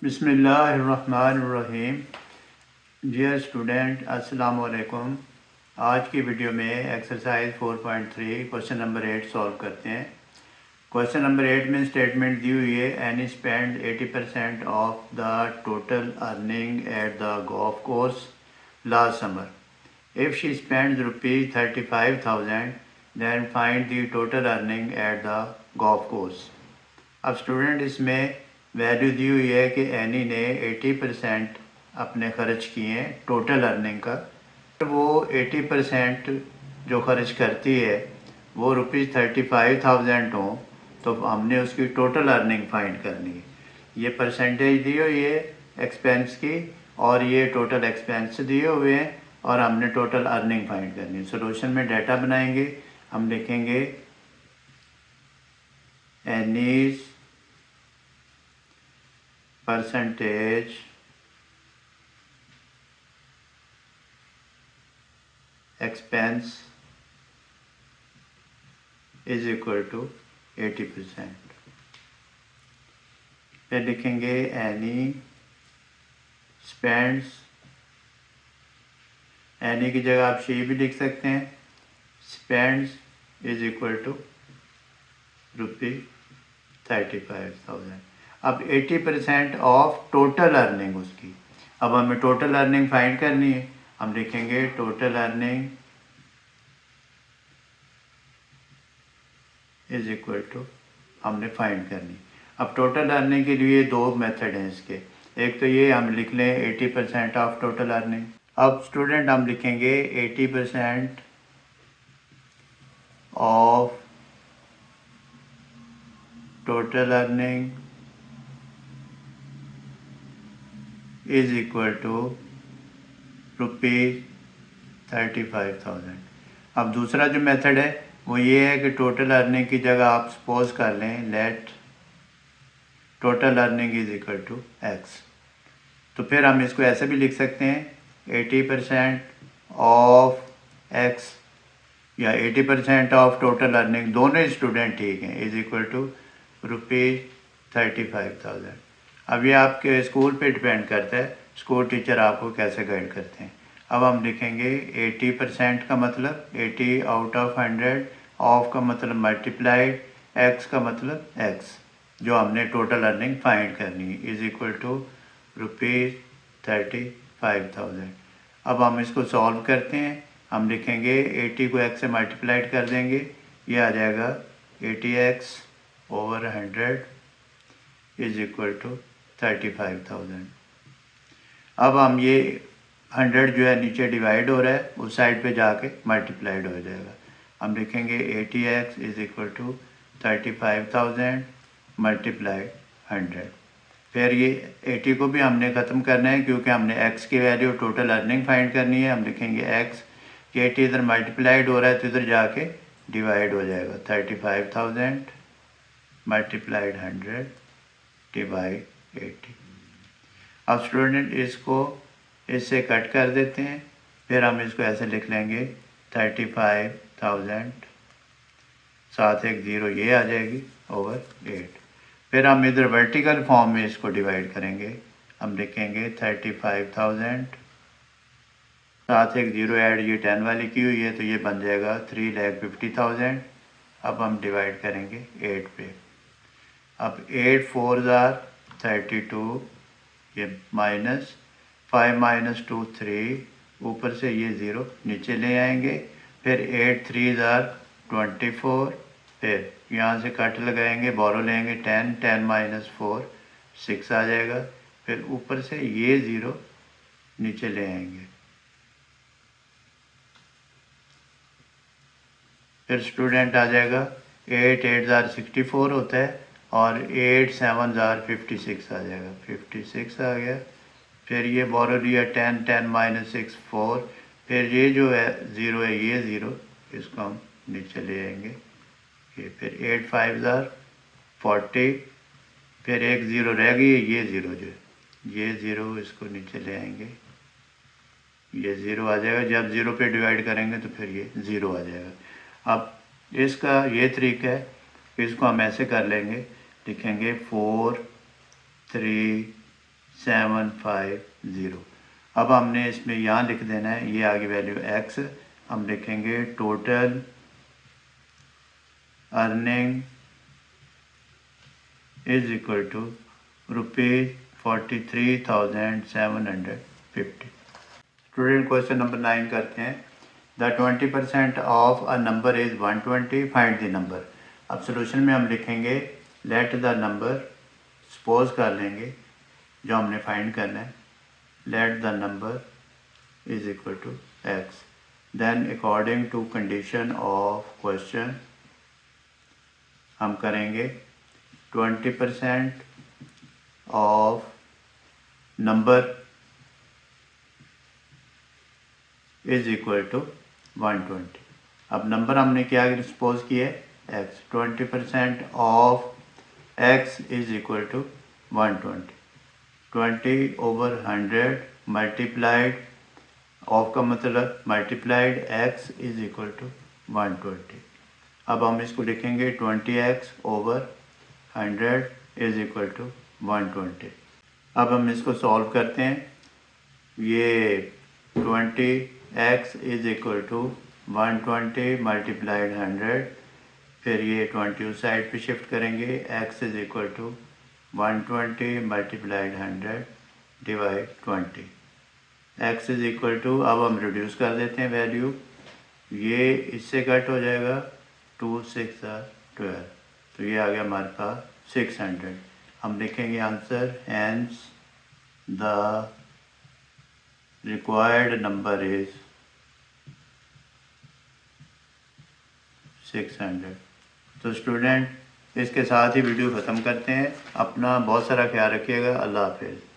बिस्मिल्लाहिर्रहमानिर्रहीम। Dear student, अस्सलाम वालेकुम। आज की वीडियो में एक्सरसाइज 4.3 क्वेश्चन नंबर 8 सॉल्व करते हैं। क्वेश्चन नंबर 8 में स्टेटमेंट दी हुई है, Annie spend 80% of the total earning at the golf course last summer. If she spend ₹35,000 then find the total earning at the golf course. अब student इसमें value दी हुई है कि एनी ने 80% अपने खर्च किए हैं टोटल अर्निंग का। वो 80% जो खर्च करती है वो ₹35,000 हो, तो हमने उसकी टोटल अर्निंग फाइंड करनी है। ये परसेंटेज दी हुई है एक्सपेंस की और ये टोटल एक्सपेंस दिए हुए हैं और हमने टोटल अर्निंग फाइंड करनी है। सोल्यूशन में डाटा बनाएंगे, हम लिखेंगे Annie's percentage expense is equal to 80%। फिर लिखेंगे एनी स्पेंड्स, एनी की जगह आप शी भी लिख सकते हैं, स्पेंड्स इज इक्वल टू ₹35,000। अब 80% ऑफ टोटल अर्निंग उसकी। अब हमें टोटल अर्निंग फाइंड करनी है, हम लिखेंगे total earning is equal to, हमने फाइंड करनी। अब टोटल अर्निंग के लिए दो मेथड हैं इसके। एक तो ये हम लिख लें 80% ऑफ टोटल अर्निंग। अब स्टूडेंट हम लिखेंगे 80% of total earning is equal to ₹35,000। अब दूसरा जो मेथड है वो ये है कि टोटल अर्निंग की जगह आप सपोज कर लें let total earning is equal to X. तो फिर हम इसको ऐसे भी लिख सकते हैं 80% ऑफ एक्स या 80% ऑफ टोटल अर्निंग, दोनों स्टूडेंट ठीक हैं, इज इक्वल टू ₹35,000। अब ये आपके स्कूल पे डिपेंड करता है, स्कूल टीचर आपको कैसे गाइड करते हैं। अब हम लिखेंगे 80% का मतलब 80 आउट ऑफ 100, ऑफ का मतलब मल्टीप्लाइड, एक्स का मतलब एक्स जो हमने टोटल अर्निंग फाइंड करनी है, इज इक्वल टू ₹35,000। अब हम इसको सॉल्व करते हैं, हम लिखेंगे 80 को x से मल्टीप्लाइड कर देंगे, ये आ जाएगा 80x over 100 is equal to 35,000। अब हम ये 100 जो है नीचे डिवाइड हो रहा है, उस साइड पे जाके मल्टीप्लाइड हो जाएगा। हम लिखेंगे 80x is equal to 35,000 multiplied 100। फिर ये 80 को भी हमने ख़त्म करना है क्योंकि हमने x की वैल्यू टोटल अर्निंग फाइंड करनी है। हम लिखेंगे x कि 80 इधर मल्टीप्लाइड हो रहा है तो इधर जाके डिवाइड हो जाएगा, 35,000 मल्टीप्लाइड 100 डिवाइड 80। अब स्टूडेंट इसको इससे कट कर देते हैं, फिर हम इसको ऐसे लिख लेंगे 35,000 साथ एक ज़ीरो ये आ जाएगी ओवर 8। फिर हम इधर वर्टिकल फॉर्म में इसको डिवाइड करेंगे, हम लिखेंगे 35,000 साथ एक ज़ीरो ऐड, ये 10 वाली की हुई है तो ये बन जाएगा 3,50,000। अब हम डिवाइड करेंगे 8 पे। अब 8 4 32, ये माइनस 5 माइनस 2 3, ऊपर से ये ज़ीरो नीचे ले आएंगे। फिर 8 3 24, फिर यहाँ से कट लगाएंगे, बोरो लेंगे 10, 10 माइनस 4 6 आ जाएगा। फिर ऊपर से ये ज़ीरो नीचे ले आएंगे। फिर स्टूडेंट आ जाएगा 8 8 64 होता है और 8 7 56 आ जाएगा, 56 आ गया। फिर ये बोरो लिया 10, 10 माइनस 6 4, फिर ये जो है ज़ीरो है ये ज़ीरो, इसको हम नीचे ले आएंगे ये। फिर 8 5 40, फिर एक ज़ीरो रह गई, ये ज़ीरो जो ये ज़ीरो इसको नीचे ले आएंगे, ये ज़ीरो आ जाएगा। जब ज़ीरो पे डिवाइड करेंगे तो फिर ये ज़ीरो आ जाएगा। अब इसका ये तरीका है, इसको हम ऐसे कर लेंगे, लिखेंगे 4 3 750। अब हमने इसमें यहाँ लिख देना है, ये आगे वैल्यू x, हम लिखेंगे total earning is equal to ₹43,750। Student question number 9 करते हैं। The 20% of a number is 120, find the number. अब सोल्यूशन में हम लिखेंगे लेट द नंबर, सपोज कर लेंगे जो हमने फाइंड करना है, let the number is equal to x, then according to condition of question हम करेंगे 20% of number is equal to 120। अब नंबर हमने क्या सपोज किया है, x, 20% of x is equal to 120, 20/100 multiplied, of का मतलब multiplied x is equal to 120। अब हम इसको लिखेंगे 20x/100 इज इक्वल टू 120। अब हम इसको सॉल्व करते हैं। ये 20x is equal to 120 multiplied 100, फिर ये 20 उस साइड पे शिफ्ट करेंगे, x is equal to 120 multiplied 100 divide 20, x is equal to, अब हम रिड्यूस कर देते हैं वैल्यू, ये इससे कट हो जाएगा, 2 6 12, तो ये आ गया हमारे पास 600। हम लिखेंगे answer, hence the required number is 600। तो स्टूडेंट इसके साथ ही वीडियो ख़त्म करते हैं। अपना बहुत सारा ख्याल रखिएगा। अल्लाह हाफिज़।